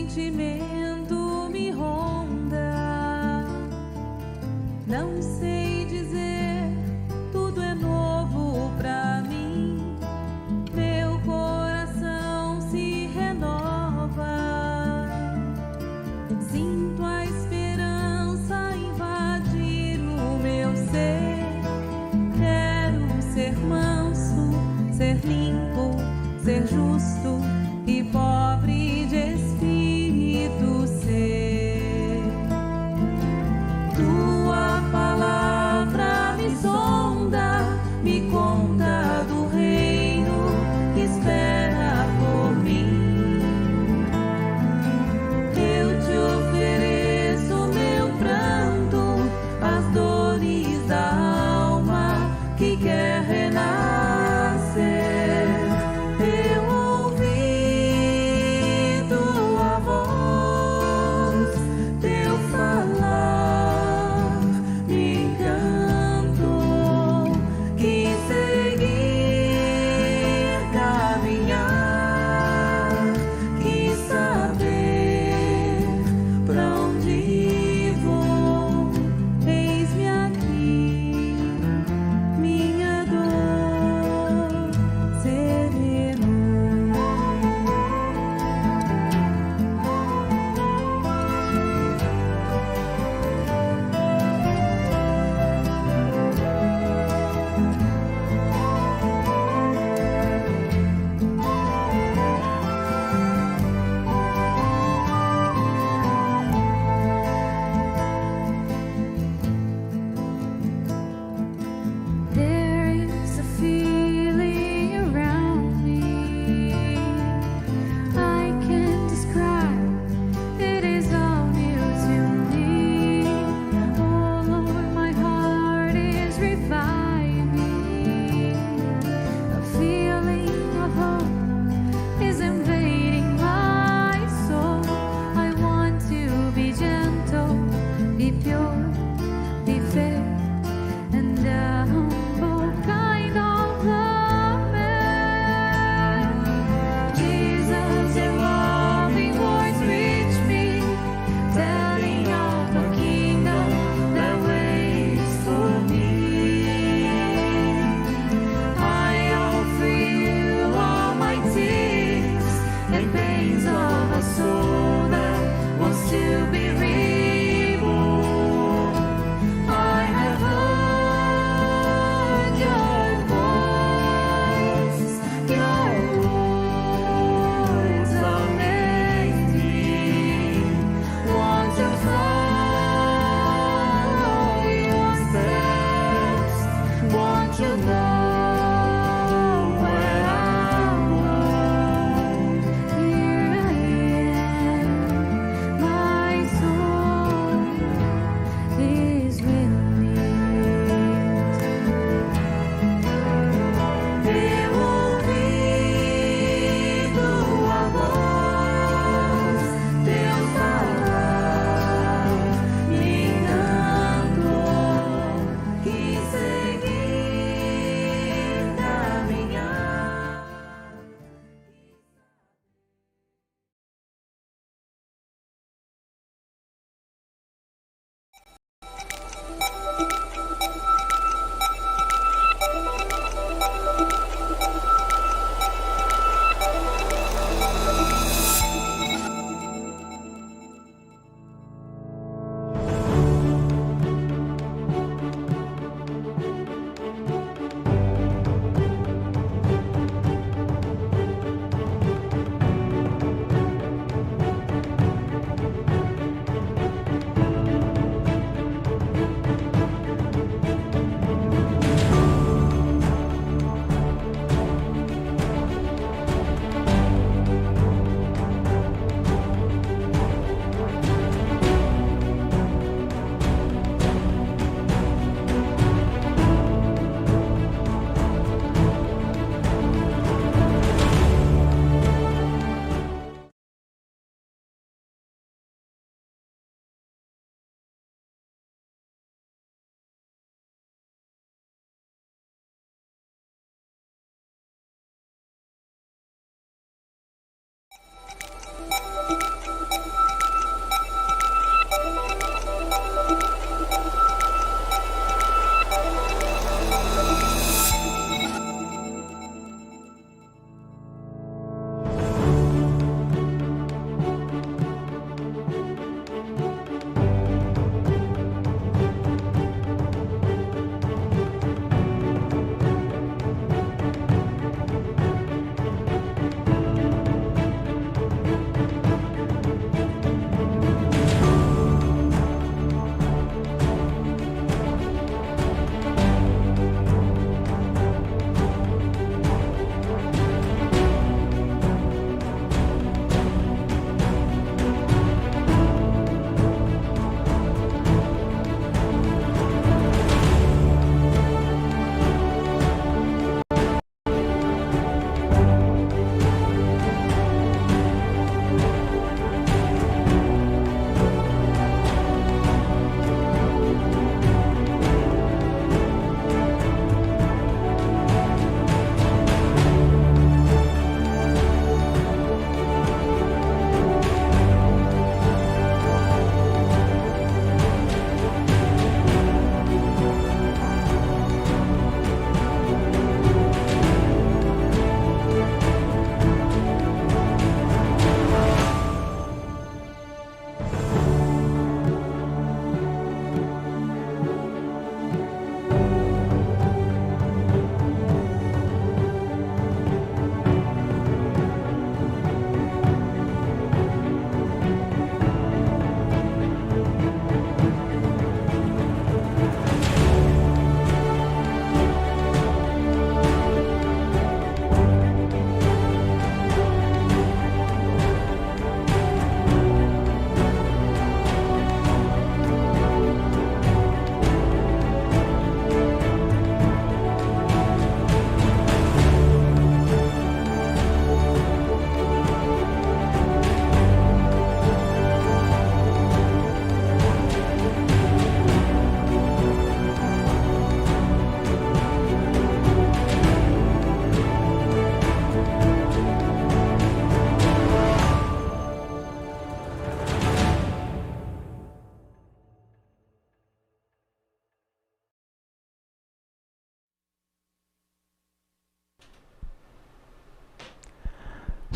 sentimento me ronda. Não sei dizer, tudo é novo pra mim. Meu coração se renova. Sinto a esperança invadir o meu ser. Quero ser manso, ser limpo, ser justo e pobre de espírito ser.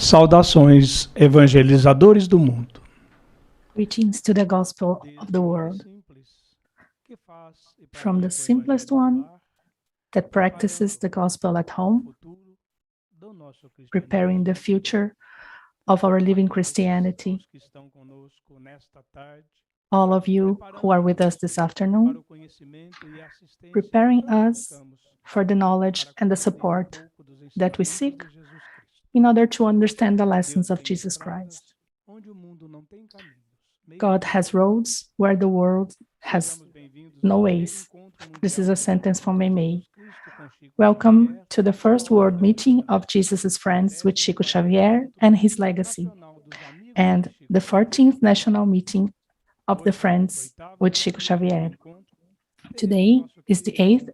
Saudações, evangelizadores do mundo. Greetings to the gospel of the world, from the simplest one that practices the gospel at home, preparing the future of our living Christianity. All of you who are with us this afternoon, preparing us for the knowledge and the support that we seek in order to understand the lessons of Jesus Christ. God has roads where the world has no ways. This is a sentence from Mei. Welcome to the first world meeting of Jesus' friends with Chico Xavier and his legacy, and the 14th national meeting of the friends with Chico Xavier. Today is the 8th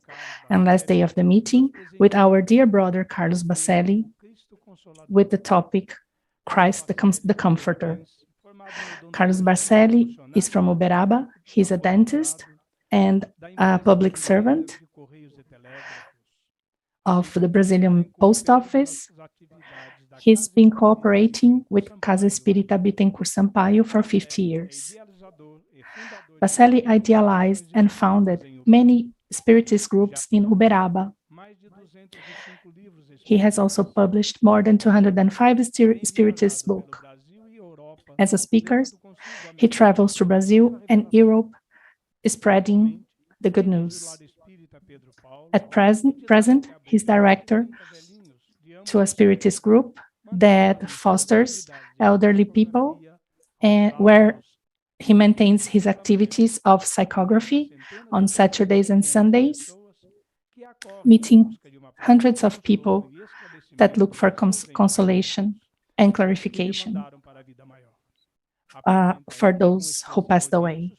and last day of the meeting with our dear brother Carlos Baccelli, with the topic Christ the Comforter. Carlos Baccelli is from Uberaba. He's a dentist and a public servant of the Brazilian Post Office. He's been cooperating with Casa Espírita Bittencourt Sampaio for 50 years. Baccelli idealized and founded many spiritist groups in Uberaba. He has also published more than 205 spiritist books. As a speaker, he travels to Brazil and Europe, spreading the good news. At present, he's director to a spiritist group that fosters elderly people, and where he maintains his activities of psychography on Saturdays and Sundays, meeting hundreds of people that look for consolation and clarification for those who passed away.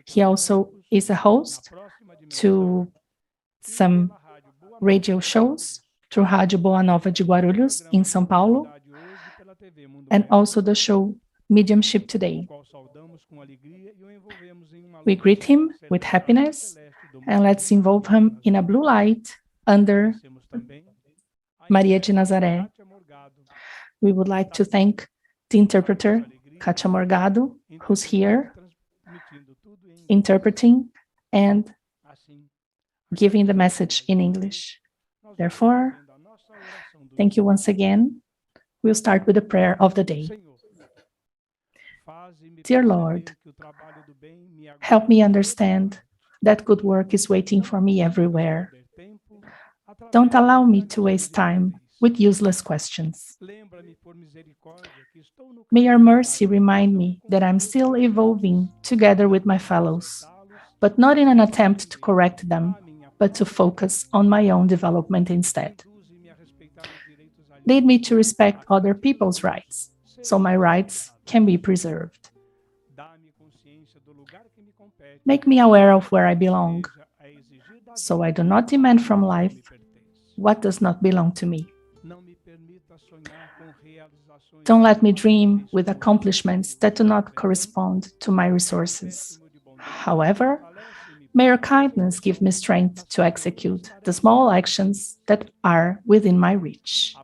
He also is a host to some radio shows through Rádio Boa Nova de Guarulhos in São Paulo, and also the show Mediumship Today. We greet him with happiness, and let's involve him in a blue light under Maria de Nazaré. We would like to thank the interpreter, Katia Morgado, who's here interpreting and giving the message in English. Therefore, thank you once again. We'll start with the prayer of the day. Dear Lord, help me understand that good work is waiting for me everywhere. Don't allow me to waste time with useless questions. May your mercy remind me that I'm still evolving together with my fellows, but not in an attempt to correct them, but to focus on my own development instead. Lead me to respect other people's rights, so my rights can be preserved. Make me aware of where I belong, so I do not demand from life what does not belong to me. Don't let me dream with accomplishments that do not correspond to my resources. However, may your kindness give me strength to execute the small actions that are within my reach.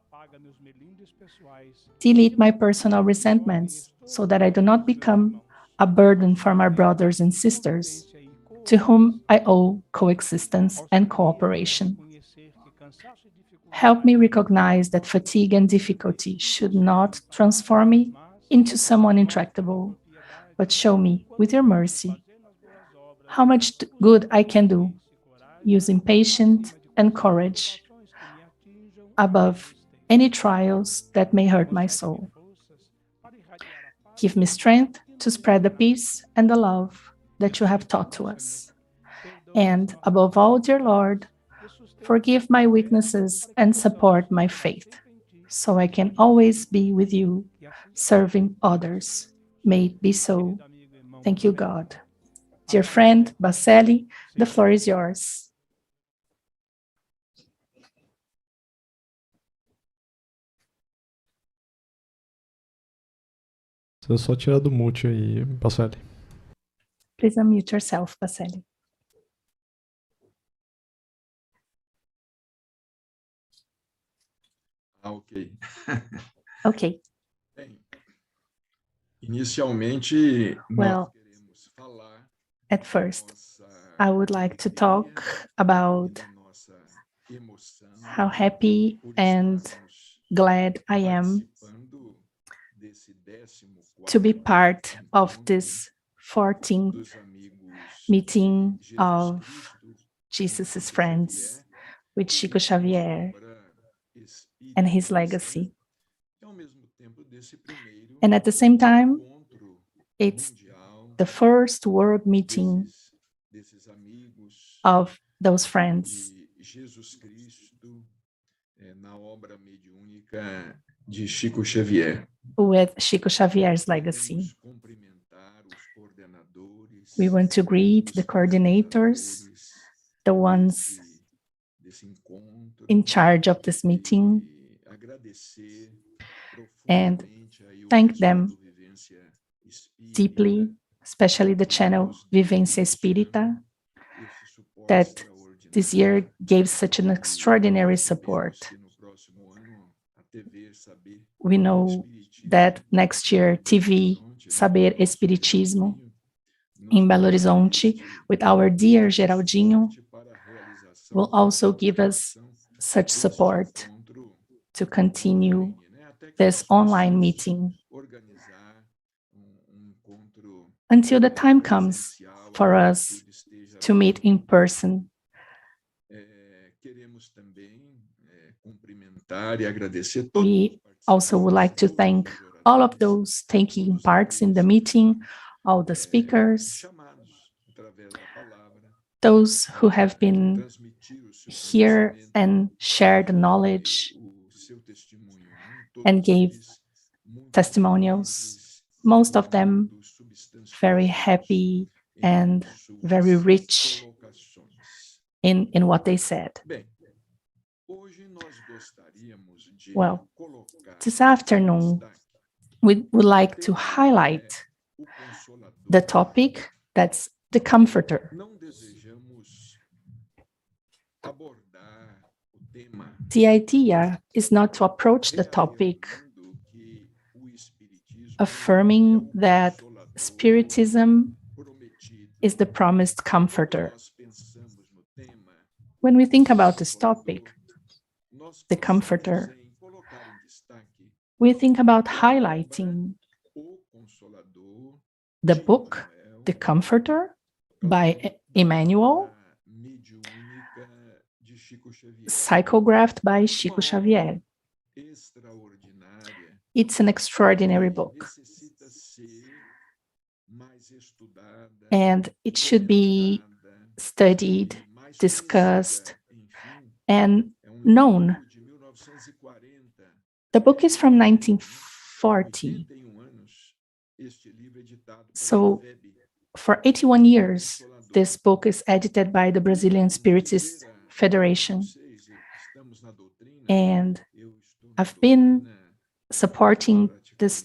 Delete my personal resentments so that I do not become a burden for my brothers and sisters, to whom I owe coexistence and cooperation. Help me recognize that fatigue and difficulty should not transform me into someone intractable, but show me, with your mercy, how much good I can do, using patience and courage above any trials that may hurt my soul. Give me strength to spread the peace and the love that you have taught to us. And above all, dear Lord, forgive my weaknesses and support my faith, so I can always be with you, serving others. May it be so. Thank you, God. Dear friend, Baccelli, the floor is yours. Você só tirar do mute aí, Baccelli. Please unmute yourself, Baccelli. Ok. Okay, Bem, inicialmente, nós well, queremos falar at first, nossa I would like to alegria talk e about da nossa emoção how happy por and estarmos glad I am participando desse to be 14º part of encontro this 14th dos amigos meeting de Jesus of Cristo com Jesus' Chico friends Xavier with e Chico com sua Xavier obra and his espírita cristã, legacy. e ao mesmo tempo desse primeiro And at the same time, encontro it's mundial the first world meeting desses amigos of those friends de Jesus Cristo na obra mediúnica de Chico Xavier. with Chico Xavier's legacy. Queremos cumprimentar os coordenadores, We want to greet os the coordinators, organizadores the ones desse encontro, in charge of this meeting, e agradecer and profundamente aí o thank pessoal them do Vivência Espírita, deeply, especially the channel Vivência Espírita, esse suporte that extraordinário. this year gave such an extraordinary support. Sabemos que no próximo ano a TV Saber We know Espiritismo that next year, TV Saber Espiritismo in Belo Horizonte, with our dear Geraldinho, will also give us such support to continue this online meeting until the time comes for us to meet in person. We also would like to thank all of those taking parts in the meeting, all the speakers, those who have been here and shared knowledge and gave testimonials, most of them very happy and very rich in what they said. Well, this afternoon, we would like to highlight the topic that's the comforter. The idea is not to approach the topic affirming that Spiritism is the promised comforter. When we think about this topic, the comforter, we think about highlighting the book, The Comforter, by Emmanuel, psychographed by Chico Xavier. It's an extraordinary book, and it should be studied, discussed, and known. The book is from 1940. So for 81 years, this book is edited by the Brazilian Spiritist Federation. And I've been supporting this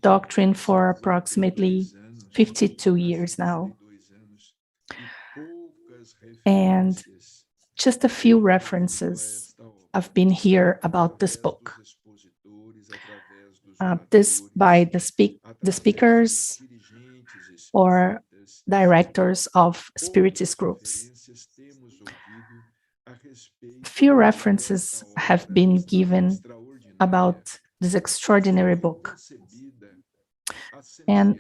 doctrine for approximately 52 years now. And just a few references have been here about this book. This by the speakers or directors of Spiritist groups. Few references have been given about this extraordinary book. And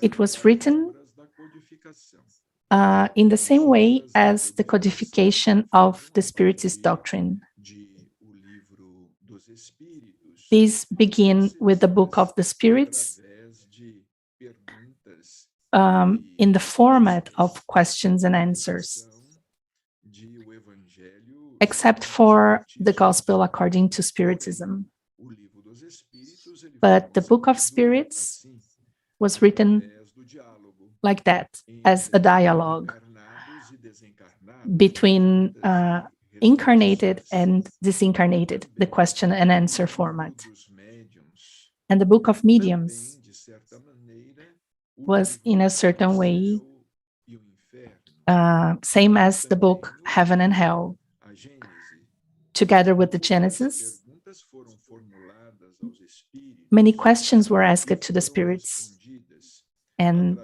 it was written in the same way as the codification of the Spiritist doctrine. These begin with the Book of the Spirits in the format of questions and answers, except for the Gospel according to Spiritism. But the Book of Spirits was written like that, as a dialogue between incarnated and disincarnated, the question and answer format. And the Book of Mediums was, in a certain way, same as the book Heaven and Hell. Together with the Genesis, many questions were asked to the spirits, and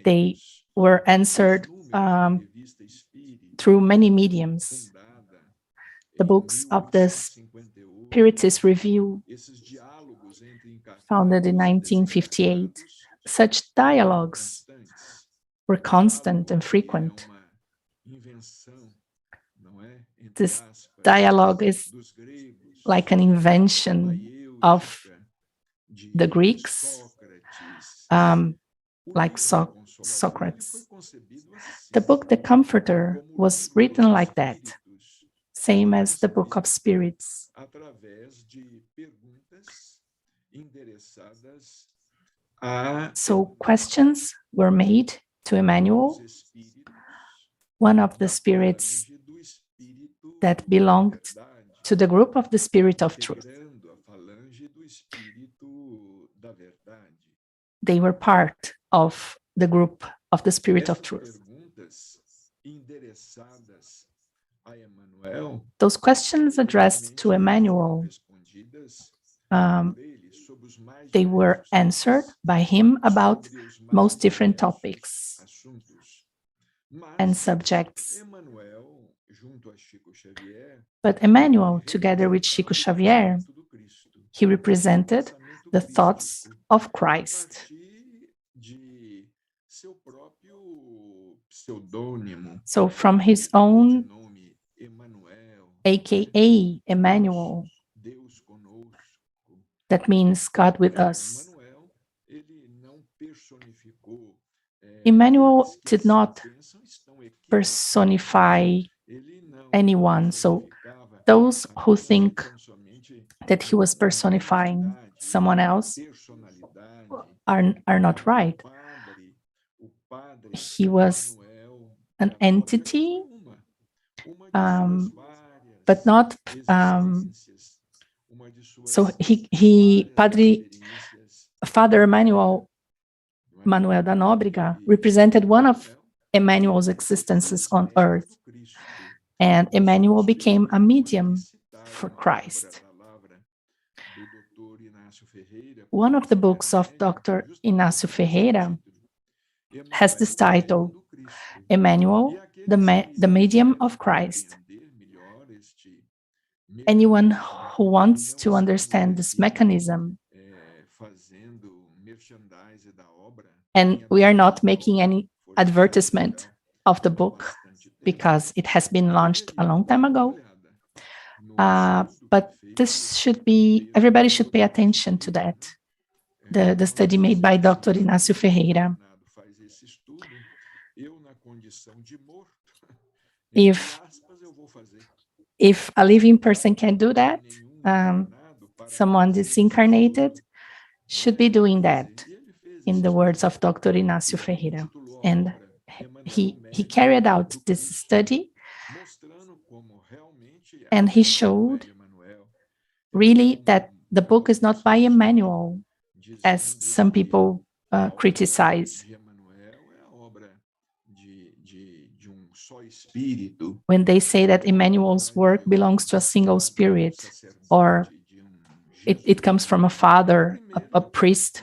they were answered through many mediums. The books of the Spiritist Review, founded in 1958, such dialogues were constant and frequent. This dialogue is like an invention of the Greeks, like Socrates. The book, The Comforter, was written like that, same as the Book of Spirits. So questions were made to Emmanuel, one of the spirits that belonged to the group of the Spirit of Truth. They were part of the group of the Spirit of Truth. Those questions addressed to Emmanuel, they were answered by him about most different topics and subjects. But Emmanuel, together with Chico Xavier, he represented the thoughts of Christ. So from his own, aka Emmanuel, that means God with us. Emmanuel did not personify anyone. So those who think that he was personifying someone else are not right. He was an entity, but not. So Father Manuel da Nóbrega represented one of Emmanuel's existences on earth, and Emmanuel became a medium for Christ. One of the books of Dr. Inácio Ferreira has this title, Emmanuel, the Medium of Christ. Anyone who wants to understand this mechanism, and we are not making any advertisement of the book because it has been launched a long time ago, but this should be, everybody should pay attention to that, the study made by Dr. Inácio Ferreira. If a living person can do that, someone disincarnated should be doing that, in the words of Dr. Inácio Ferreira. And he carried out this study, and he showed really that the book is not by Emmanuel, as some people criticize. When they say that Emmanuel's work belongs to a single spirit, or it comes from a father, a priest.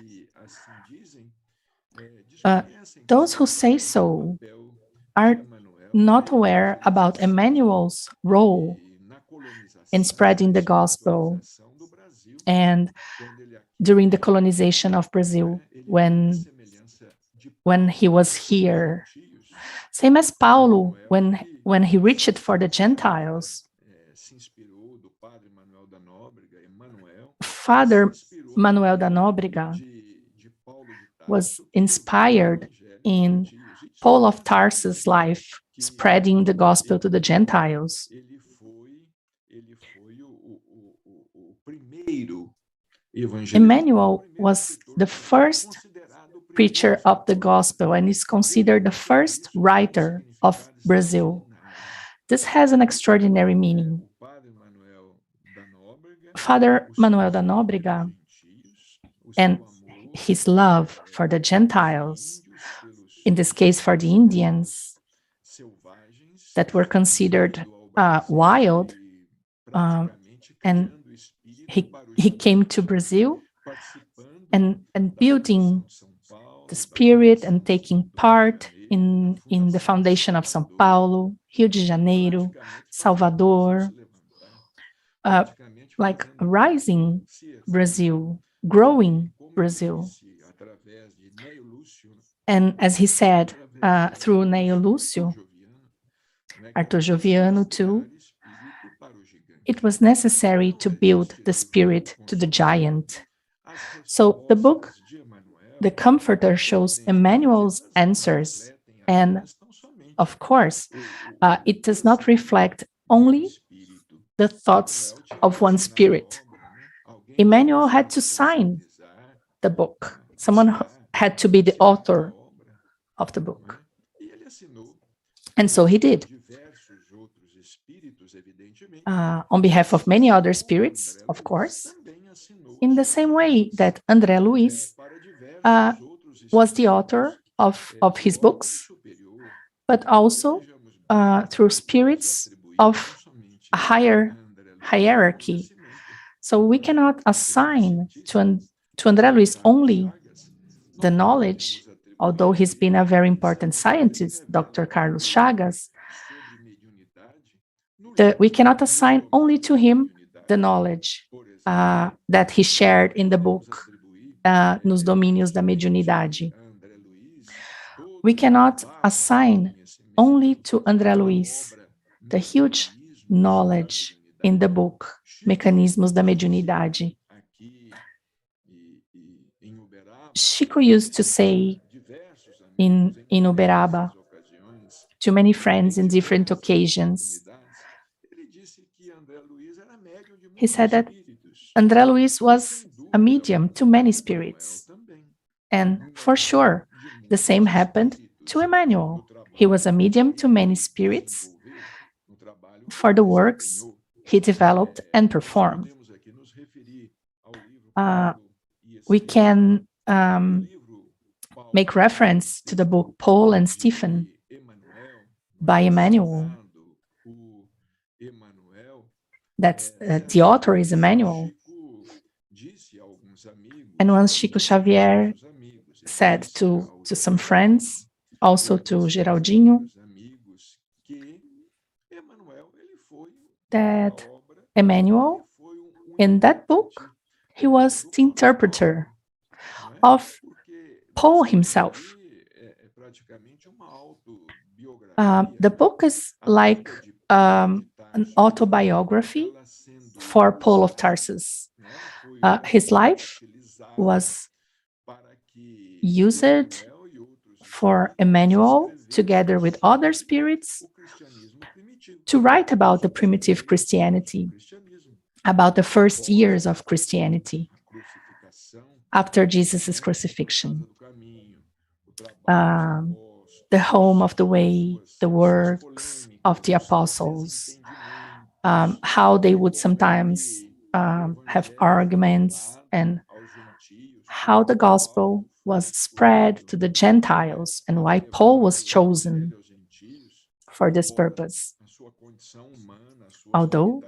Those who say so are not aware about Emmanuel's role in spreading the gospel and during the colonization of Brazil, when he was here. Same as Paulo, when he reached for the Gentiles. Father Manuel da Nóbrega was inspired in Paul of Tarsus' life, spreading the gospel to the Gentiles. Emmanuel was the first preacher of the gospel and is considered the first writer of Brazil. This has an extraordinary meaning. Father Manuel da Nóbrega and his love for the Gentiles, in this case for the Indians, that were considered wild, and he came to Brazil and building the spirit and taking part in the foundation of São Paulo, Rio de Janeiro, Salvador, like rising Brazil, growing Brazil. And as he said, through Neo Lúcio, Arthur Joviano too, it was necessary to build the spirit to the giant. So the book, The Comforter, shows Emmanuel's answers, and of course, it does not reflect only the thoughts of one spirit. Emmanuel had to sign the book. Someone had to be the author of the book. And so he did. On behalf of many other spirits, of course, in the same way that André Luiz was the author of his books, but also through spirits of a higher hierarchy. So we cannot assign to André Luiz only the knowledge, although he's been a very important scientist, Dr. Carlos Chagas. We cannot assign only to him the knowledge that he shared in the book, Nos Domínios da Mediunidade. We cannot assign only to André Luiz the huge knowledge in the book, Mecanismos da Mediunidade. Chico used to say in Uberaba to many friends in different occasions, he said that André Luiz was a medium to many spirits. And for sure, the same happened to Emmanuel. He was a medium to many spirits for the works he developed and performed. We can make reference to the book Paul and Stephen by Emmanuel. That's the author is Emmanuel. And once Chico Xavier said to some friends, also to Geraldinho, that Emmanuel, in that book, he was the interpreter of Paul himself. The book is like an autobiography for Paul of Tarsus. His life was used for Emmanuel, together with other spirits, to write about the primitive Christianity, about the first years of Christianity after Jesus' crucifixion. The home of the way, the works of the apostles, how they would sometimes have arguments, and how the gospel was spread to the Gentiles and why Paul was chosen for this purpose. Although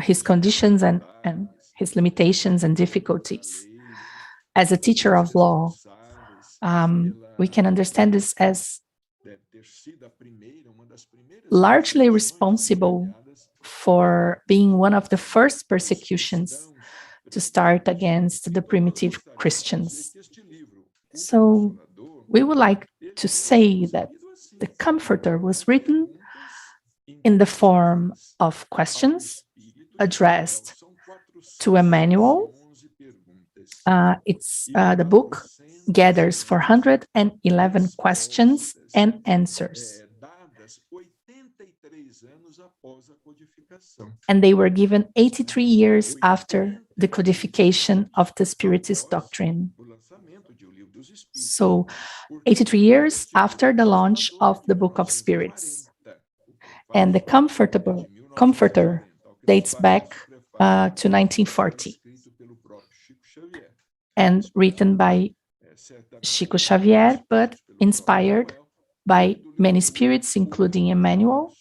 his conditions and his limitations and difficulties as a teacher of law, we can understand this as largely responsible for being one of the first persecutions to start against the primitive Christians. So we would like to say that the Comforter was written in the form of questions addressed to Emmanuel. The book gathers 411 questions and answers. And they were given 83 years after the codification of the Spiritist doctrine. So 83 years after the launch of the Book of Spirits. And the Comforter dates back to 1940 and written by Chico Xavier, but inspired by many spirits, including Emmanuel,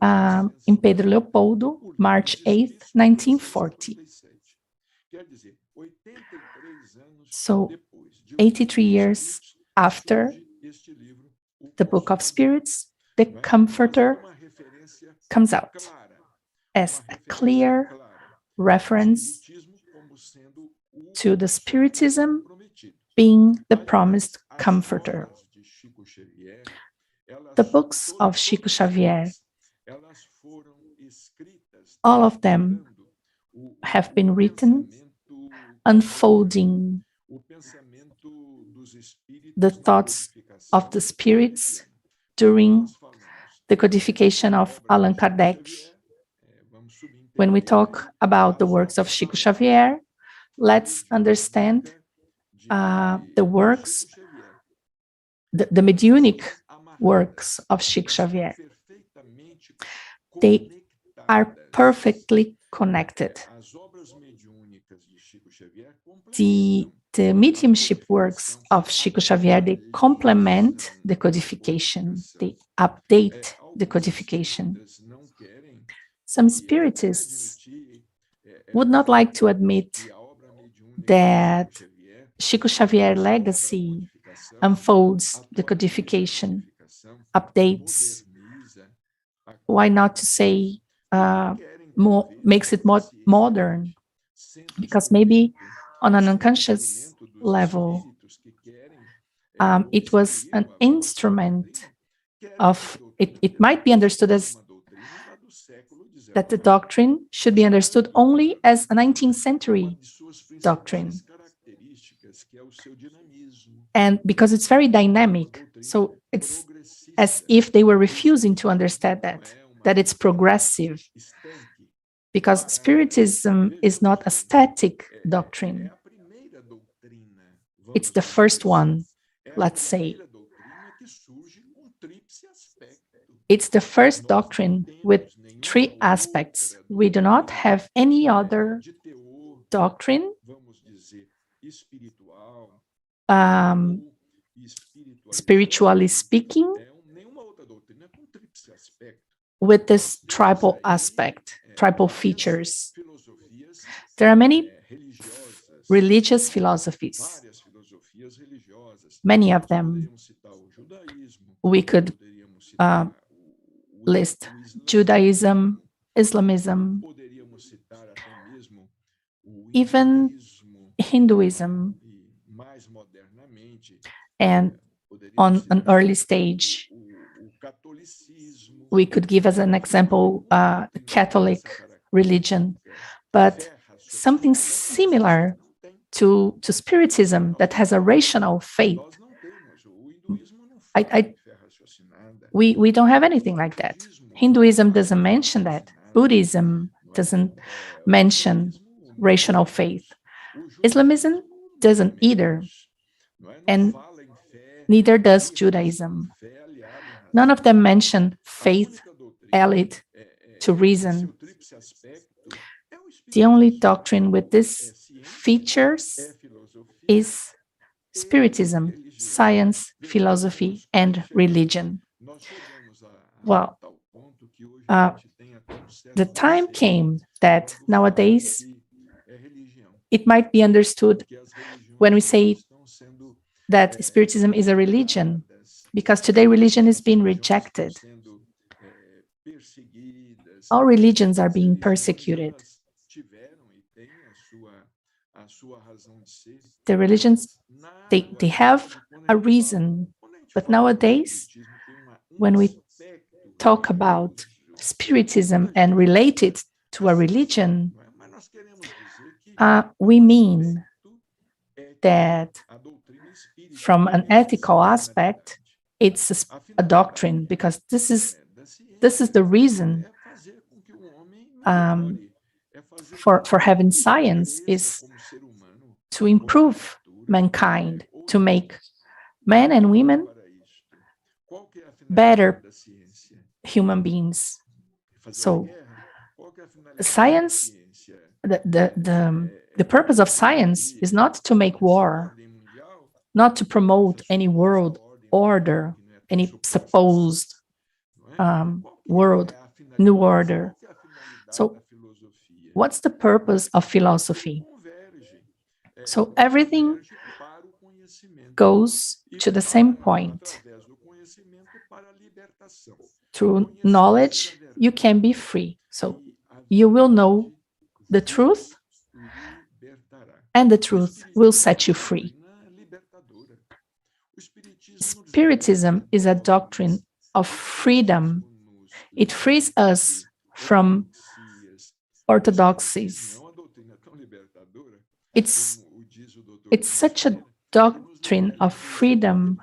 in Pedro Leopoldo, March 8th, 1940. So 83 years after the Book of Spirits, the Comforter comes out as a clear reference to the Spiritism being the promised Comforter. The books of Chico Xavier, all of them have been written unfolding the thoughts of the spirits during the codification of Allan Kardec. When we talk about the works of Chico Xavier, let's understand the works, the mediunic works of Chico Xavier. They are perfectly connected. The mediumship works of Chico Xavier, they complement the codification, they update the codification. Some spiritists would not like to admit that Chico Xavier legacy unfolds the codification, updates, why not to say makes it more modern, because maybe on an unconscious level, it was an instrument of, it might be understood as that the doctrine should be understood only as a 19th century doctrine. And because it's very dynamic, so it's as if they were refusing to understand that it's progressive, because Spiritism is not a static doctrine. It's the first one, let's say. It's the first doctrine with 3 aspects. We do not have any other doctrine spiritually speaking with this tribal aspect, tribal features. There are many religious philosophies, many of them. We could list Judaism, Islamism, even Hinduism, and on an early stage, we could give as an example the Catholic religion, but something similar to Spiritism that has a rational faith. We don't have anything like that. Hinduism doesn't mention that. Buddhism doesn't mention rational faith. Islamism doesn't either, and neither does Judaism. None of them mention faith allied to reason. The only doctrine with these features is Spiritism, science, philosophy, and religion. Well, the time came that nowadays it might be understood when we say that Spiritism is a religion, because today religion is being rejected. All religions are being persecuted. The religions, they have a reason, but nowadays, when we talk about Spiritism and relate it to a religion, we mean that from an ethical aspect, it's a doctrine, because this is the reason for having science, is to improve mankind, to make men and women better human beings. So science, the purpose of science is not to make war, not to promote any world order, any supposed world new order. So what's the purpose of philosophy? So everything goes to the same point. Through knowledge, you can be free. So you will know the truth, and the truth will set you free. Spiritism is a doctrine of freedom. It frees us from orthodoxies. It's such a doctrine of freedom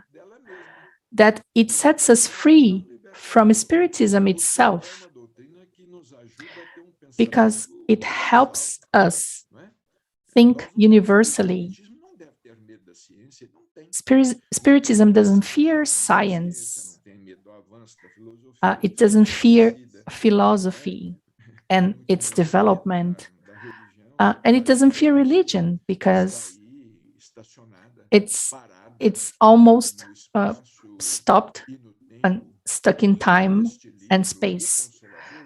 that it sets us free from Spiritism itself, because it helps us think universally. Spiritism doesn't fear science. It doesn't fear philosophy and its development. And it doesn't fear religion, because it's almost stopped and stuck in time and space.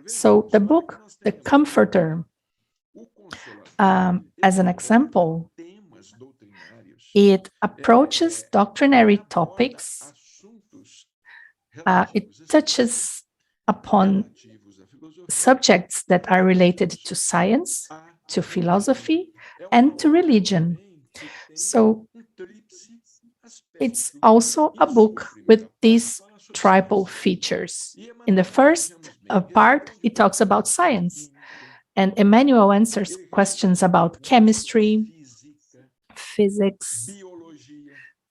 So the book, The Comforter, as an example, it approaches doctrinary topics. It touches upon subjects that are related to science, to philosophy, and to religion. So it's also a book with these triple features. In the first part, it talks about science, and Emmanuel answers questions about chemistry, physics,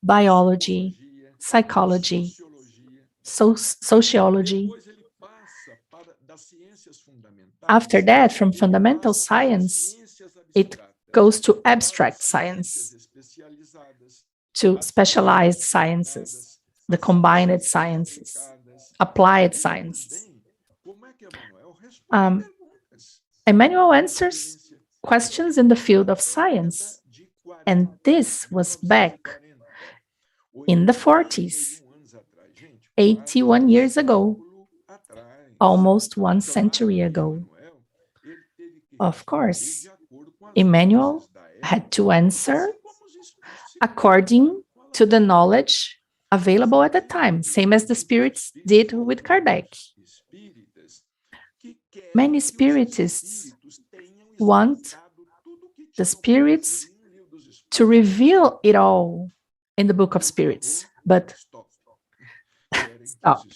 biology, psychology, sociology. After that, from fundamental science, it goes to abstract science, to specialized sciences, the combined sciences, applied sciences. Emmanuel answers questions in the field of science, and this was back in the 40s, 81 years ago, almost 1 century ago. Of course, Emmanuel had to answer according to the knowledge available at the time, same as the spirits did with Kardec. Many spiritists want the spirits to reveal it all in the Book of Spirits, but stop.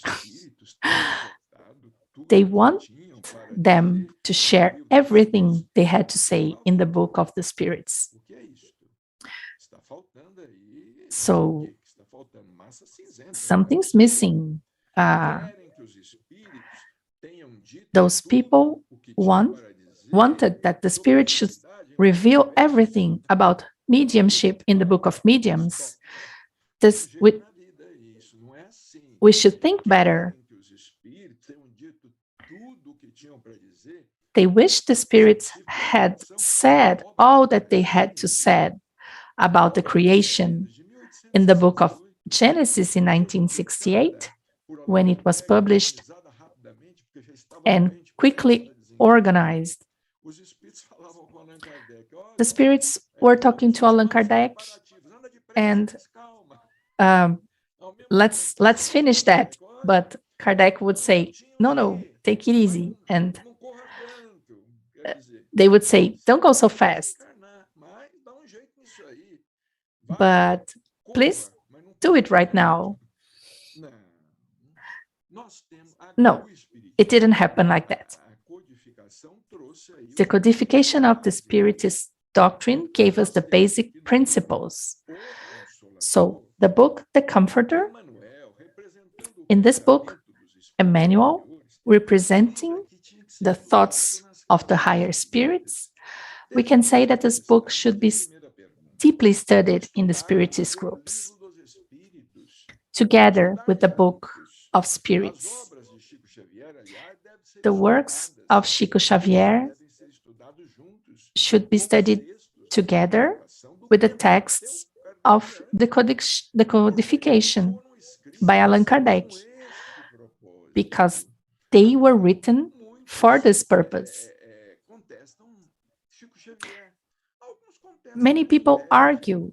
They want them to share everything they had to say in the Book of the Spirits. So something's missing. Those people wanted that the Spirit should reveal everything about mediumship in the Book of Mediums. We should think better. They wish the spirits had said all that they had to say about the creation in the book of Genesis in 1968, when it was published and quickly organized. The spirits were talking to Allan Kardec, and let's finish that. But Kardec would say, no, take it easy. And they would say, don't go so fast. But please do it right now. No, it didn't happen like that. The codification of the Spiritist doctrine gave us the basic principles. So the book, The Comforter, in this book, Emmanuel, representing the thoughts of the higher spirits, we can say that this book should be deeply studied in the Spiritist groups, together with the Book of Spirits. The works of Chico Xavier should be studied together with the texts of the codification by Allan Kardec, because they were written for this purpose. Many people argue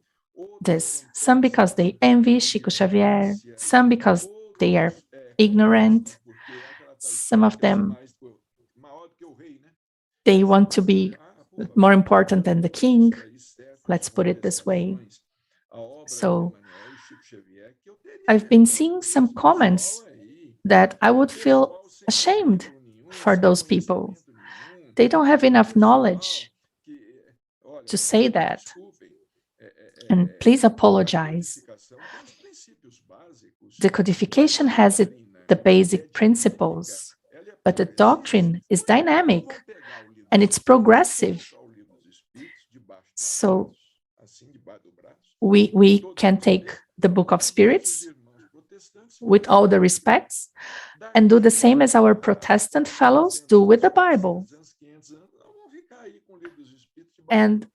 this, some because they envy Chico Xavier, some because they are ignorant, some of them, they want to be more important than the king, let's put it this way. So I've been seeing some comments that I would feel ashamed for those people. They don't have enough knowledge to say that. And please apologize. The codification has the basic principles, but the doctrine is dynamic and it's progressive. So we can take the Book of Spirits with all the respects and do the same as our Protestant fellows do with the Bible. And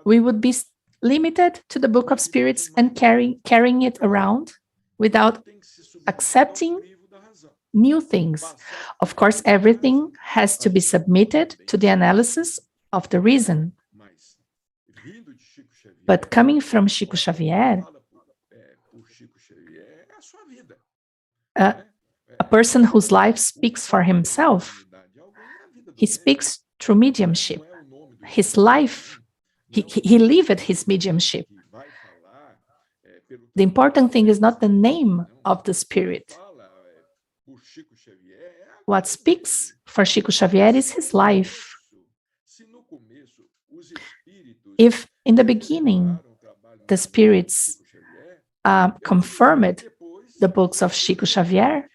we would be limited to the Book of Spirits and carrying it around without accepting new things. Of course, everything has to be submitted to the analysis of the reason. But coming from Chico Xavier, a person whose life speaks for himself, he speaks through mediumship. His life, he lived his mediumship. The important thing is not the name of the spirit. What speaks for Chico Xavier is his life. If in the beginning the spirits confirmed the books of Chico Xavier,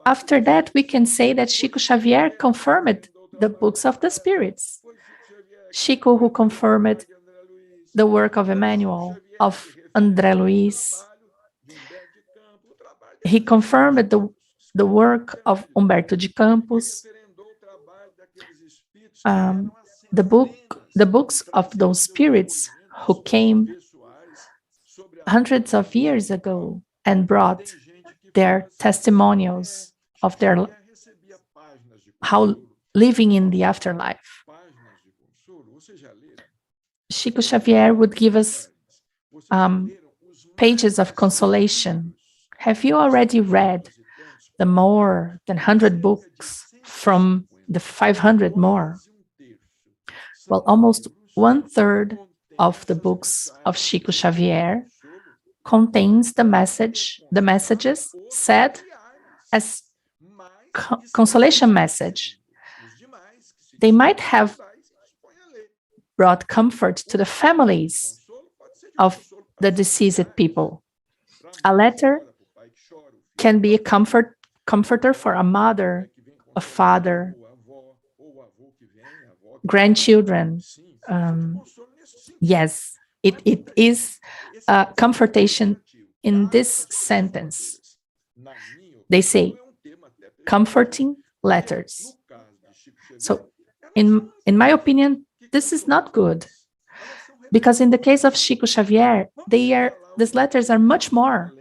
after that we can say that Chico Xavier confirmed the books of the spirits. Chico, who confirmed the work of Emmanuel, of André Luiz, he confirmed the work of Humberto de Campos. The books of those spirits who came hundreds of years ago and brought their testimonials of their how living in the afterlife. Chico Xavier would give us pages of consolation. Have you already read the more than 100 books from the 500 more? Well, almost 1/3 of the books of Chico Xavier contains the messages said as consolation message. They might have brought comfort to the families of the deceased people. A letter can be a comforter for a mother, a father, grandchildren. Yes, it is a comfortation in this sentence. They say, comforting letters. So, in my opinion, this is not good. Because in the case of Chico Xavier, these letters are much more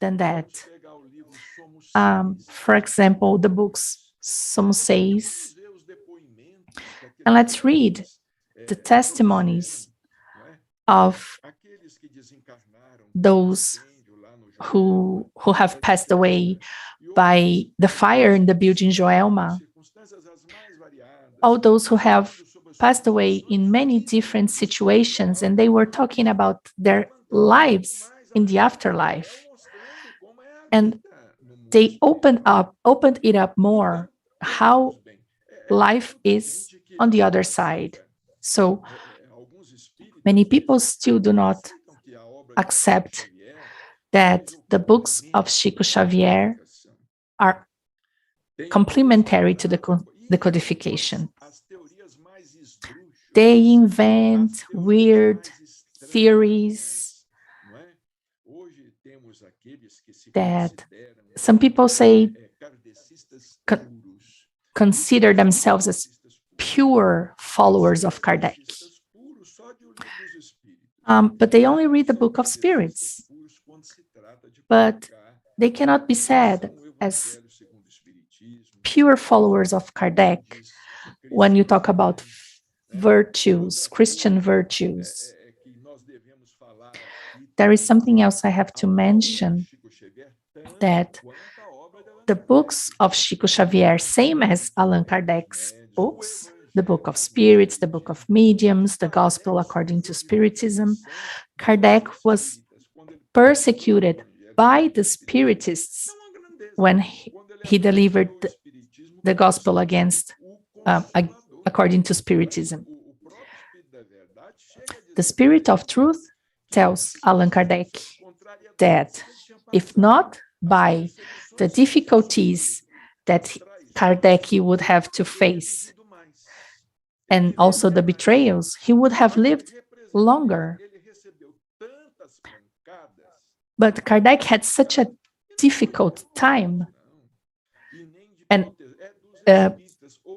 than that. For example, the books Somos Seis. And let's read the testimonies of those who have passed away by the fire in the building Joelma. All those who have passed away in many different situations, and they were talking about their lives in the afterlife. And they opened it up more, how life is on the other side. So many people still do not accept that the books of Chico Xavier are complementary to the codification. They invent weird theories that some people say consider themselves as pure followers of Kardec. But they only read the Book of Spirits. But they cannot be said as pure followers of Kardec, when you talk about virtues, Christian virtues, there is something else I have to mention, that the books of Chico Xavier, same as Allan Kardec's books, the Book of Spirits, the Book of Mediums, the Gospel according to Spiritism, Kardec was persecuted by the Spiritists when he delivered the Gospel according to Spiritism. The Spirit of Truth tells Allan Kardec that if not by the difficulties that Kardec would have to face, and also the betrayals, he would have lived longer. But Kardec had such a difficult time, and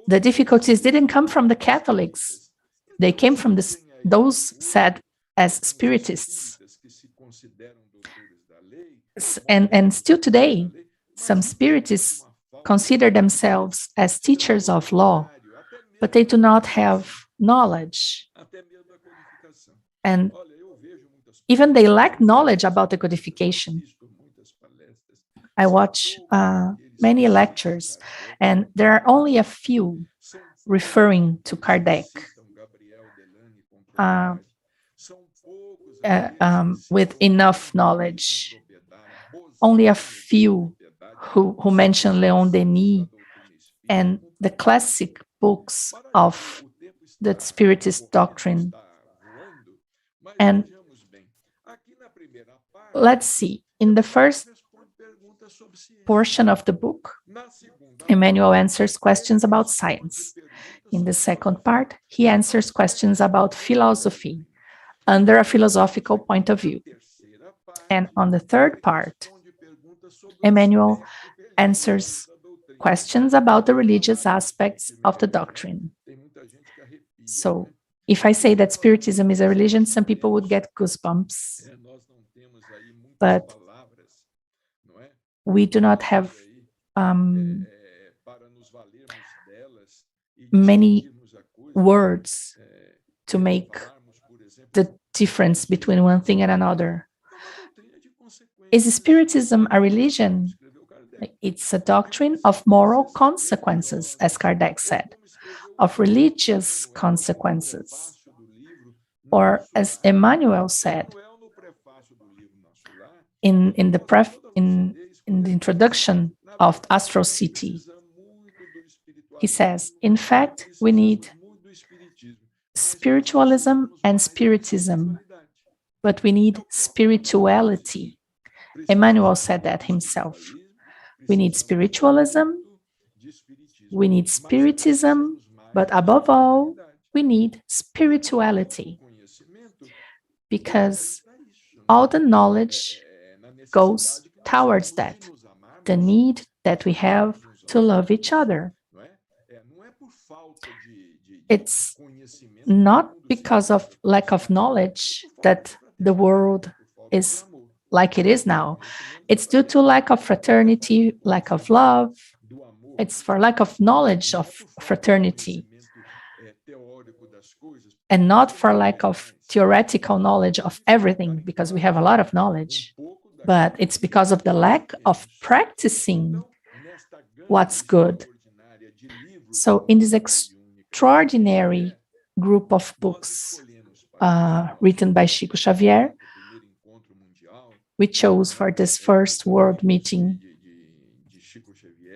the difficulties didn't come from the Catholics. They came from those said as Spiritists. And still today, some Spiritists consider themselves as teachers of law, but they do not have knowledge. And even they lack knowledge about the codification. I watch many lectures, and there are only a few referring to Kardec with enough knowledge. Only a few who mention Leon Denis and the classic books of the Spiritist doctrine. And let's see, in the first portion of the book, Emmanuel answers questions about science. In the second part, he answers questions about philosophy under a philosophical point of view. And on the third part, Emmanuel answers questions about the religious aspects of the doctrine. So if I say that Spiritism is a religion, some people would get goosebumps. But we do not have many words to make the difference between one thing and another. Is Spiritism a religion? It's a doctrine of moral consequences, as Kardec said, of religious consequences. Or as Emmanuel said in the introduction of Astral City, he says, in fact, we need spiritualism and spiritism, but we need spirituality. Emmanuel said that himself. We need spiritualism, we need spiritism, but above all, we need spirituality, because all the knowledge goes towards that, the need that we have to love each other. It's not because of lack of knowledge that the world is like it is now. It's due to lack of fraternity, lack of love. It's for lack of knowledge of fraternity, and not for lack of theoretical knowledge of everything, because we have a lot of knowledge, but it's because of the lack of practicing what's good. So in this extraordinary group of books written by Chico Xavier, we chose for this first world meeting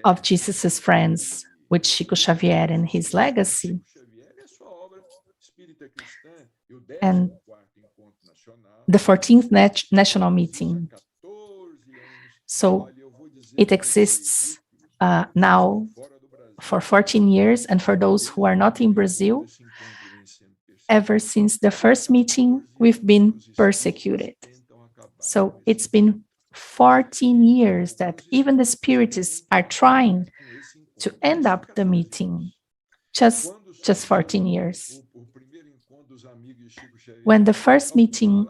of Jesus's friends with Chico Xavier and his legacy, and the 14th national meeting. So it exists now for 14 years, and for those who are not in Brazil, ever since the first meeting, we've been persecuted. So it's been 14 years that even the Spiritists are trying to end up the meeting. Just 14 years. When the first meeting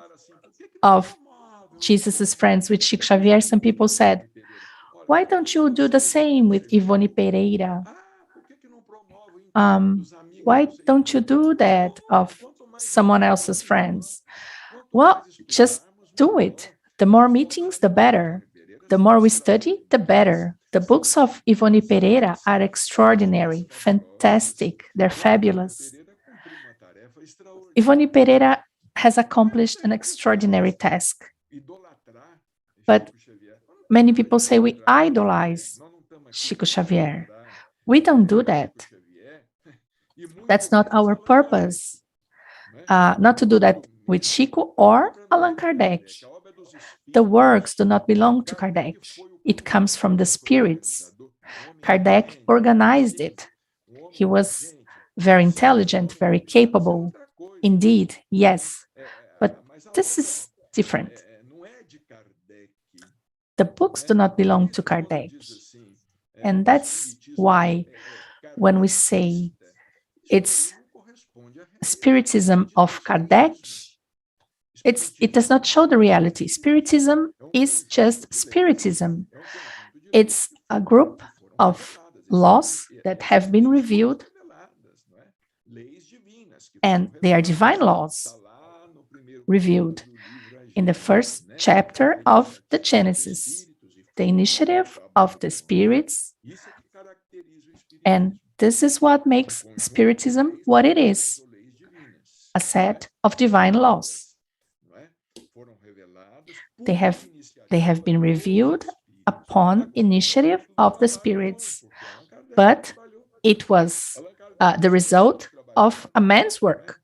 of Jesus's friends with Chico Xavier, some people said, Why don't you do the same with Ivone Pereira? Why don't you do that of someone else's friends? Well, just do it. The more meetings, the better. The more we study, the better. The books of Ivone Pereira are extraordinary, fantastic, they're fabulous. Ivone Pereira has accomplished an extraordinary task. But many people say we idolize Chico Xavier. We don't do that. That's not our purpose. Not to do that with Chico or Allan Kardec. The works do not belong to Kardec. It comes from the spirits. Kardec organized it. He was very intelligent, very capable. Indeed, yes. But this is different. The books do not belong to Kardec. And that's why when we say it's Spiritism of Kardec, it does not show the reality. Spiritism is just Spiritism. It's a group of laws that have been revealed, and they are divine laws revealed in the first chapter of the Genesis, the initiative of the spirits, and this is what makes Spiritism what it is, a set of divine laws. They have been revealed upon initiative of the spirits, but it was the result of a man's work.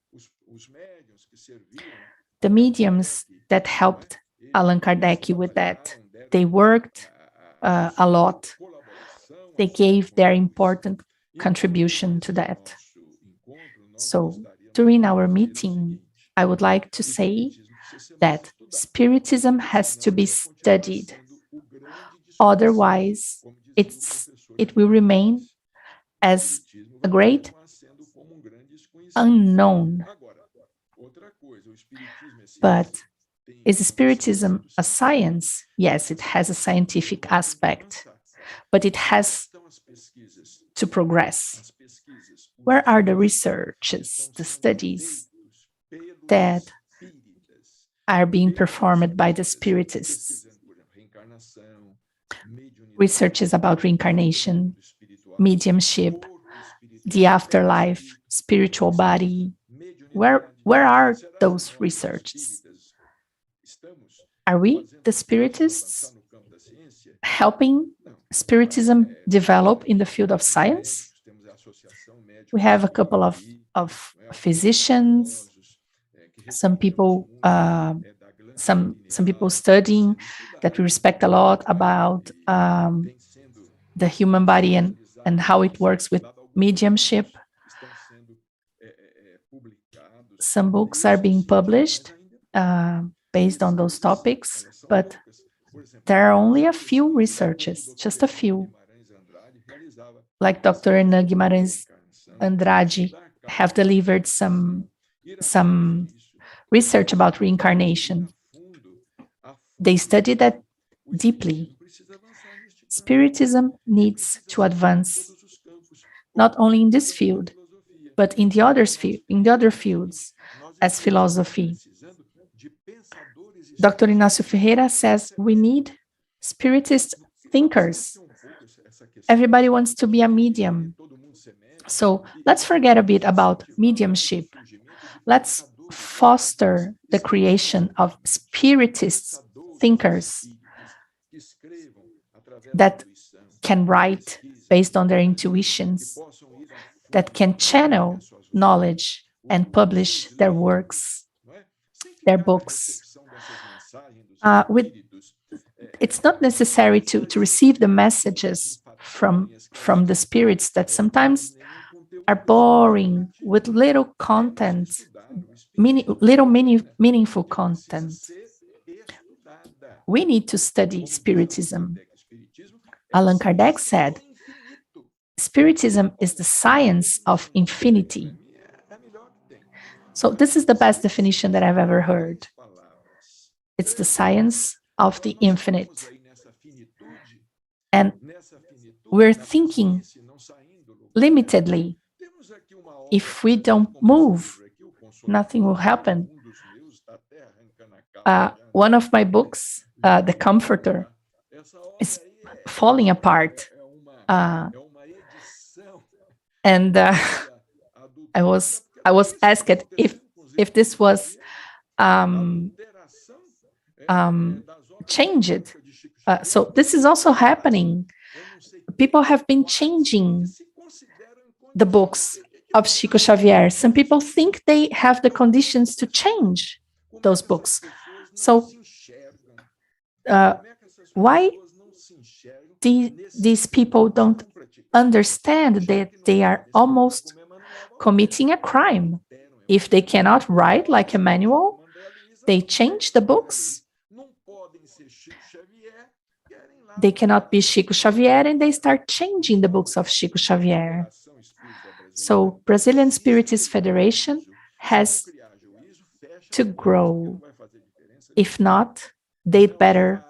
The mediums that helped Allan Kardec with that, they worked a lot. They gave their important contribution to that. So during our meeting, I would like to say that Spiritism has to be studied. Otherwise, it will remain as a great unknown. But is Spiritism a science? Yes, it has a scientific aspect, but it has to progress. Where are the researches, the studies that are being performed by the Spiritists? Researches about reincarnation, mediumship, the afterlife, spiritual body. Where are those researches? Are we, the Spiritists, helping Spiritism develop in the field of science? We have a couple of physicians, some people studying that we respect a lot about the human body and how it works with mediumship. Some books are being published based on those topics, but there are only a few researches, just a few. Like Dr. Hernan Guimarães Andrade have delivered some research about reincarnation. They study that deeply. Spiritism needs to advance, not only in this field, but in the other fields, as philosophy. Dr. Inácio Ferreira says we need Spiritist thinkers. Everybody wants to be a medium. So let's forget a bit about mediumship. Let's foster the creation of Spiritist thinkers that can write based on their intuitions, that can channel knowledge and publish their works, their books. It's not necessary to receive the messages from the spirits that sometimes are boring with little content, meaningful content. We need to study Spiritism. Allan Kardec said, Spiritism is the science of infinity. So this is the best definition that I've ever heard. It's the science of the infinite. And we're thinking limitedly. If we don't move, nothing will happen. One of my books, The Comforter, is falling apart. And I was asked if this was changed. So this is also happening. People have been changing the books of Chico Xavier. Some people think they have the conditions to change those books. So why these people don't understand that they are almost committing a crime? If they cannot write like Emmanuel, they change the books. They cannot be Chico Xavier, and they start changing the books of Chico Xavier. So Brazilian Spiritist Federation has to grow. If not, they'd better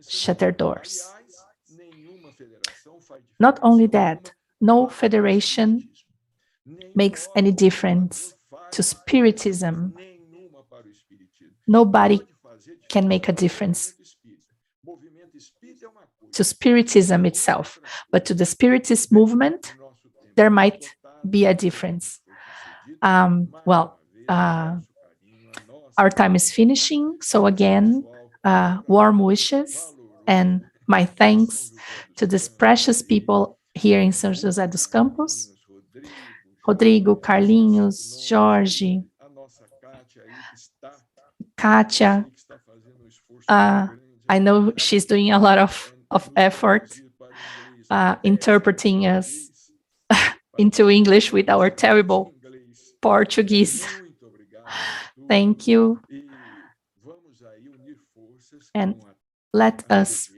shut their doors. Not only that, no federation makes any difference to Spiritism. Nobody can make a difference to Spiritism itself, but to the Spiritist movement, there might be a difference. Our time is finishing, so again, warm wishes and my thanks to these precious people here in São José dos Campos. Rodrigo, Carlinhos, Jorge, Kátia. I know she's doing a lot of effort interpreting us into English with our terrible Portuguese. Thank you. And let us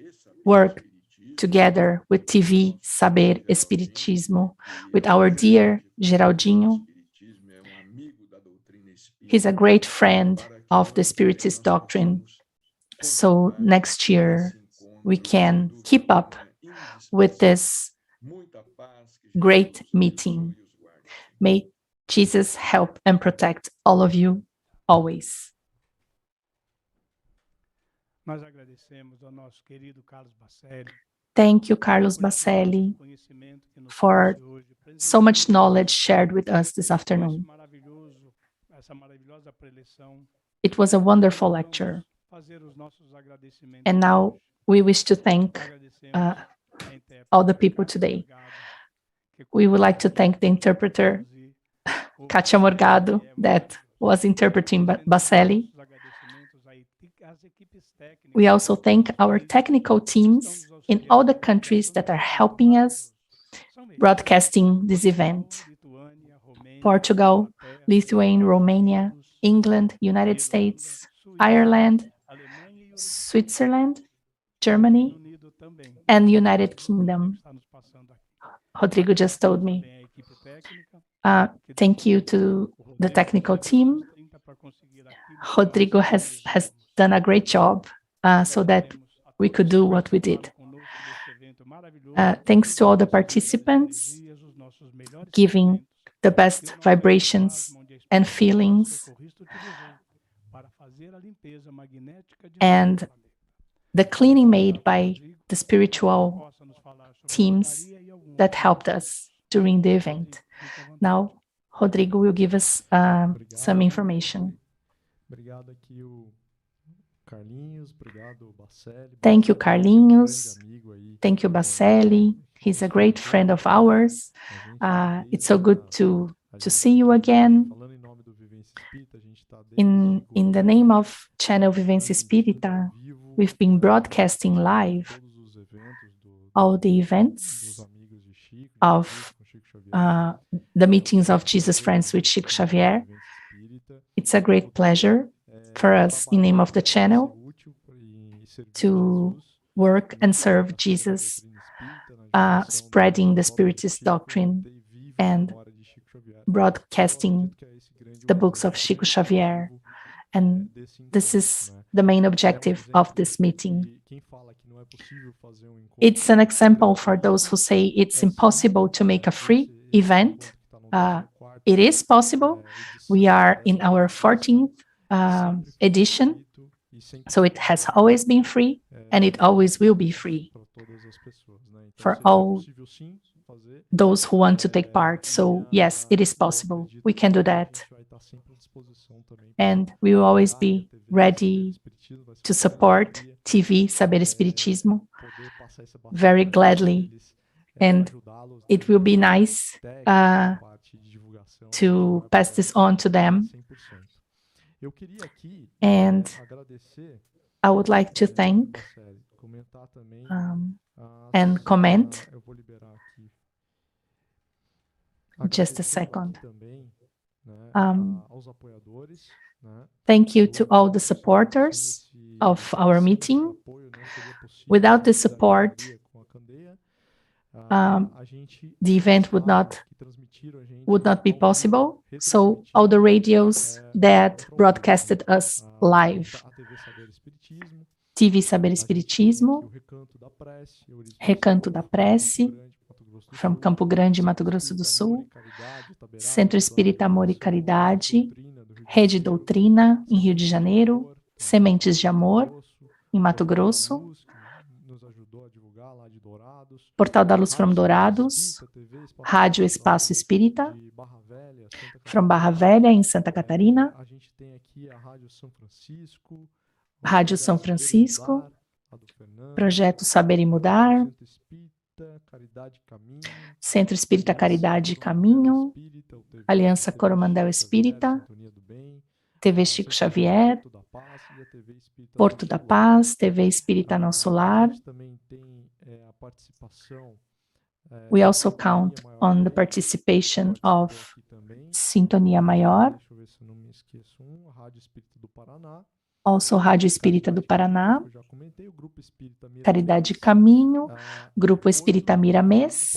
work together with TV Saber Espiritismo, with our dear Geraldinho. He's a great friend of the Spiritist doctrine. So next year, we can keep up with this great meeting. May Jesus help and protect all of you always. Nós agradecemos ao nosso querido Carlos Baccelli. Thank you, Carlos Baccelli, for so much knowledge shared with us this afternoon. It was a wonderful lecture. And now we wish to thank all the people today. We would like to thank the interpreter, Kátia Morgado, that was interpreting Baccelli. We also thank our technical teams in all the countries that are helping us broadcasting this event. Portugal, Lithuania, Romania, England, United States, Ireland, Switzerland, Germany, and United Kingdom. Rodrigo just told me. Thank you to the technical team. Rodrigo has done a great job so that we could do what we did. Thanks to all the participants, giving the best vibrations and feelings, and the cleaning made by the spiritual teams that helped us during the event. Now, Rodrigo will give us some information. Thank you, Carlinhos. Thank you, Baccelli. He's a great friend of ours. It's so good to see you again. In the name of Channel Vivência Espírita, we've been broadcasting live all the events of the meetings of Jesus Friends with Chico Xavier. It's a great pleasure for us, in name of the channel, to work and serve Jesus, spreading the Spiritist doctrine and broadcasting the books of Chico Xavier. And this is the main objective of this meeting. It's an example for those who say it's impossible to make a free event. It is possible. We are in our 14th edition, so it has always been free, and it always will be free for all those who want to take part. So yes, it is possible. We can do that. And we will always be ready to support TV Saber Espiritismo very gladly. And it will be nice to pass this on to them. And I would like to thank and comment. Just a second. Thank you to all the supporters of our meeting. Without the support, the event would not be possible. So all the radios that broadcasted us live, TV Saber Espiritismo, Recanto da Prece, from Campo Grande, Mato Grosso do Sul, Centro Espírita Amor e Caridade, Rede Doutrina, em Rio de Janeiro, Sementes de Amor, em Mato Grosso, Portal da Luz from Dourados, Rádio Espaço Espírita, from Barra Velha, em Santa Catarina, Rádio São Francisco, Projeto Saber e Mudar, Centro Espírita Caridade e Caminho, Aliança Coromandel Espírita, TV Chico Xavier, Porto da Paz, TV Espírita Nosso Lar. We also count on the participation of Sintonia Maior, also Rádio Espírita do Paraná, Caridade e Caminho, Grupo Espírita Miramês,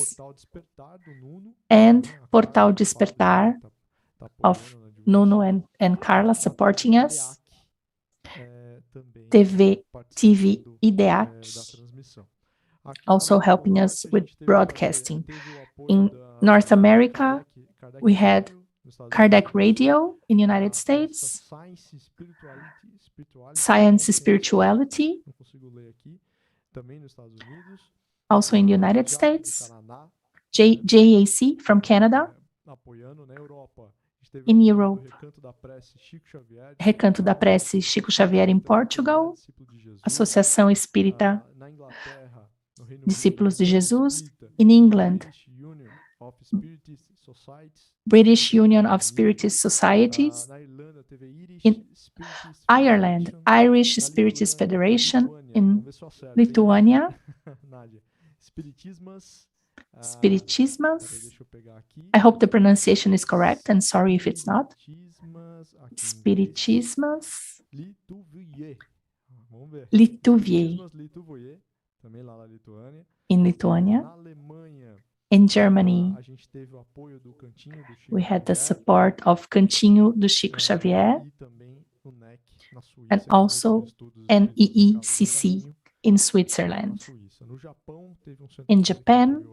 and Portal Despertar of Nuno and Carla supporting us, TV IDEAC, also helping us with broadcasting. In North America, we had Kardec Radio in the United States, Science Spirituality, also in the United States, JAC from Canada, in Europe, Recanto da Prece Chico Xavier in Portugal, Associação Espírita Discípulos de Jesus in England, British Union of Spiritist Societies, in Ireland, Irish Spiritist Federation, in Lithuania, Spiritismas. I hope the pronunciation is correct, and sorry if it's not. Spiritismas. Lituvier. In Lithuania. In Germany, we had the support of Cantinho do Chico Xavier and also NEECC in Switzerland. In Japan,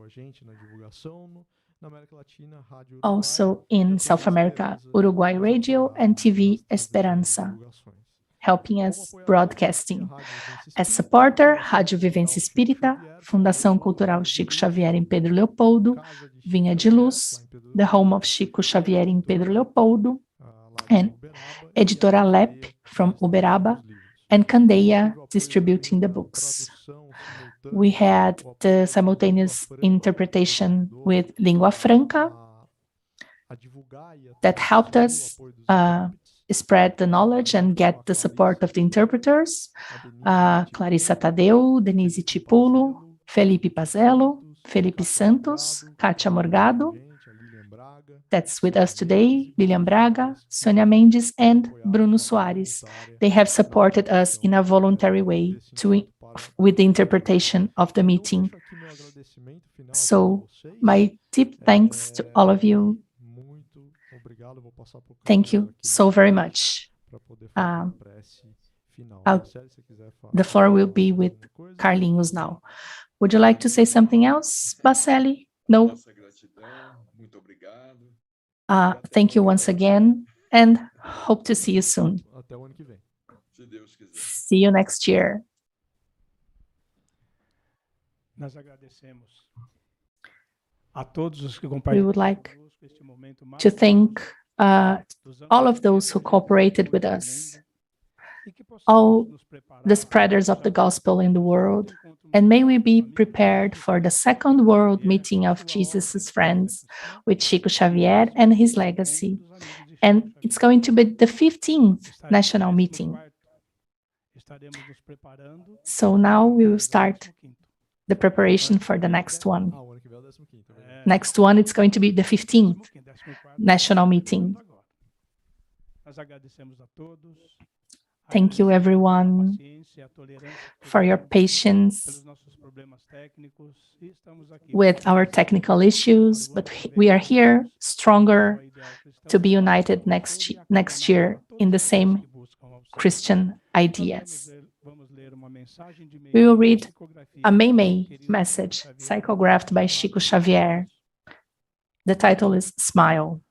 also in South America, Uruguay Radio and TV Esperança, helping us broadcasting. As supporter, Rádio Vivência Espírita, Fundação Cultural Chico Xavier em Pedro Leopoldo, Vinha de Luz, The Home of Chico Xavier em Pedro Leopoldo, and Editora Lep from Uberaba, and Candeia distributing the books. We had the simultaneous interpretation with Língua Franca that helped us spread the knowledge and get the support of the interpreters. Clarissa Tadeu, Denise Tipulo, Felipe Pazello, Felipe Santos, Kátia Morgado, that's with us today, Lilian Braga, Sonia Mendes, and Bruno Soares. They have supported us in a voluntary way with the interpretation of the meeting. So my deep thanks to all of you. Thank you so very much. The floor will be with Carlinhos now. Would you like to say something else, Baccelli? No? Nossa gratidão, muito obrigado. Thank you once again, and hope to see you soon. Até o ano que vem. Se Deus quiser. See you next year. Nós agradecemos a todos os que We compartilharam would like conosco este momento to thank dos anos all of those who cooperated with us, e que possamos all nos preparar the spreaders of the gospel in the world, and may we be prepared for the second world meeting of Jesus' friends with Chico Xavier and his legacy. And it's going to be the 15th national meeting. Estaremos nos preparando So now we will start the preparation for the next one. O ano que vem é o 15º. Next one, it's going to be the 15th national meeting. Nós agradecemos a todos. Thank you, everyone, for your patience with our technical issues, but we are here stronger to be united next year in the same Christian ideas. We will read a May message psychographed by Chico Xavier. The title is Smile.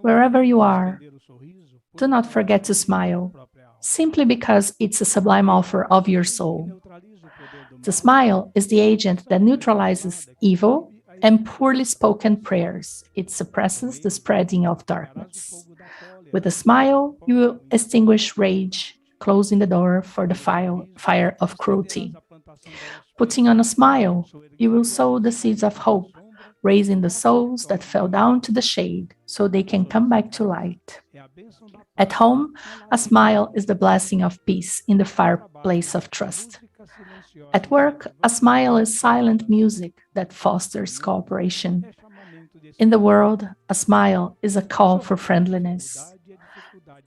Wherever you are, do not forget to smile, simply because it's a sublime offer of your soul. The smile is the agent that neutralizes evil and poorly spoken prayers. It suppresses the spreading of darkness. With a smile, you will extinguish rage, closing the door for the fire of cruelty. Putting on a smile, you will sow the seeds of hope, raising the souls that fell down to the shade so they can come back to light. At home, a smile is the blessing of peace in the fireplace of trust. At work, a smile is silent music that fosters cooperation. In the world, a smile is a call for friendliness.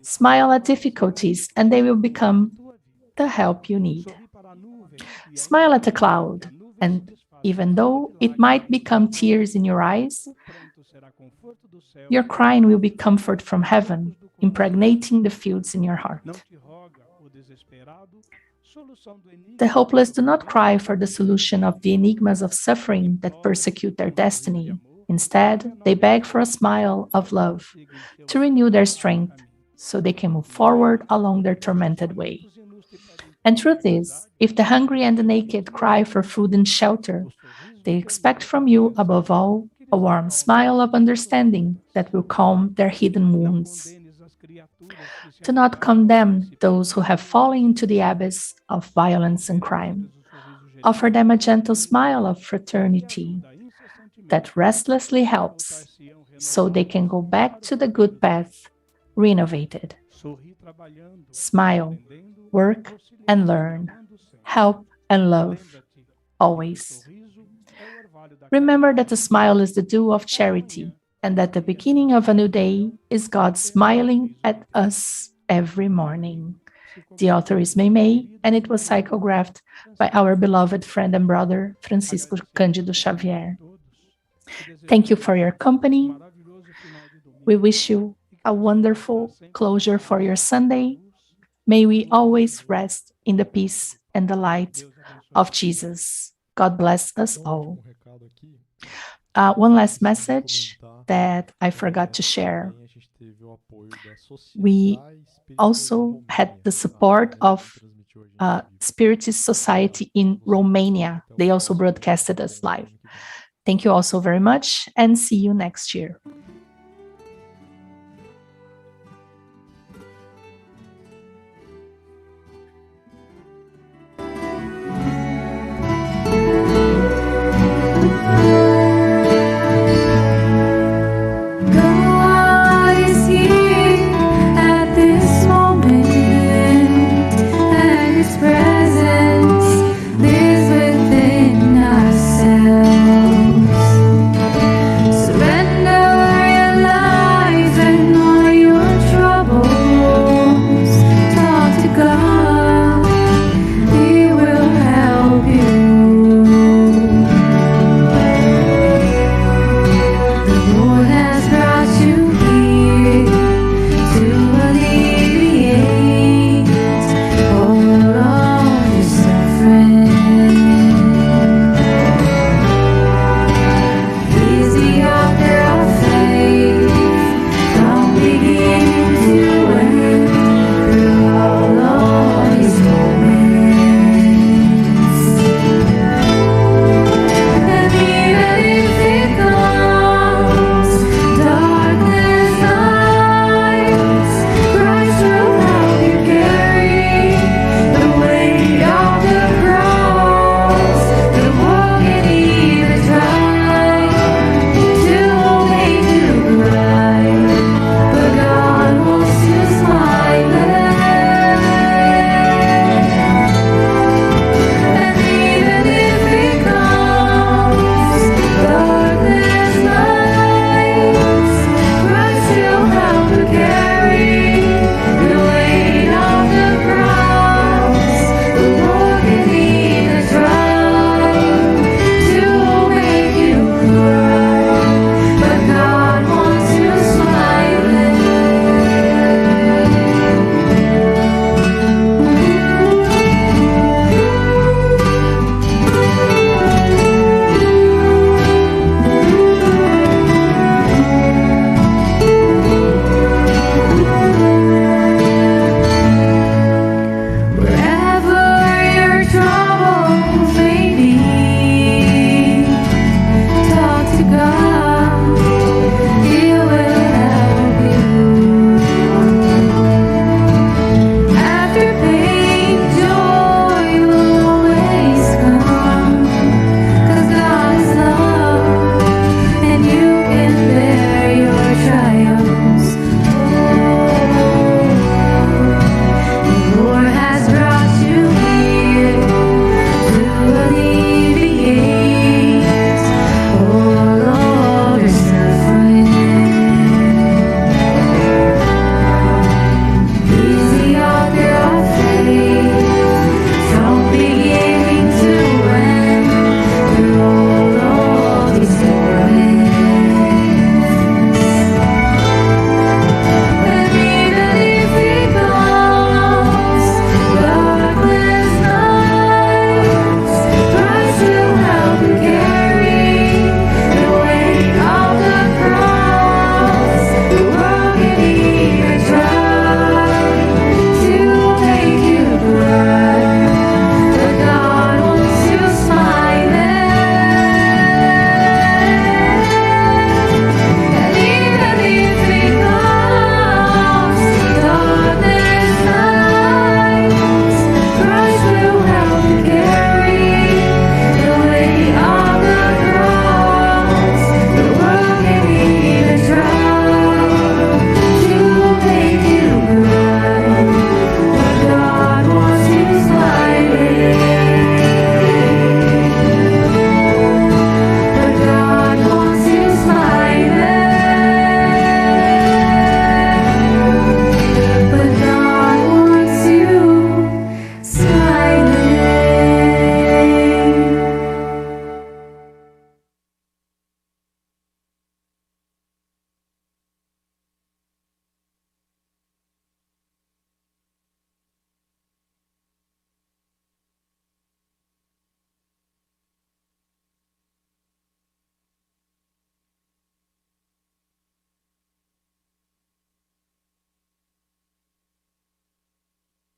Smile at difficulties, and they will become the help you need. Smile at a cloud, and even though it might become tears in your eyes, your crying will be comfort from heaven, impregnating the fields in your heart. The hopeless do not cry for the solution of the enigmas of suffering that persecute their destiny. Instead, they beg for a smile of love to renew their strength so they can move forward along their tormented way. And truth is, if the hungry and the naked cry for food and shelter, they expect from you, above all, a warm smile of understanding that will calm their hidden wounds. Do not condemn those who have fallen into the abyss of violence and crime. Offer them a gentle smile of fraternity that restlessly helps so they can go back to the good path, renovated. Smile, work and learn, help and love, always. Remember that a smile is the dew of charity, and that the beginning of a new day is God smiling at us every morning. The author is May, and it was psychographed by our beloved friend and brother, Francisco Cândido Xavier. Thank you for your company. We wish you a wonderful closure for your Sunday. May we always rest in the peace and the light of Jesus. God bless us all. One last message that I forgot to share. We also had the support of Spiritist Society in Romania. They also broadcasted us live. Thank you all so very much, and see you next year.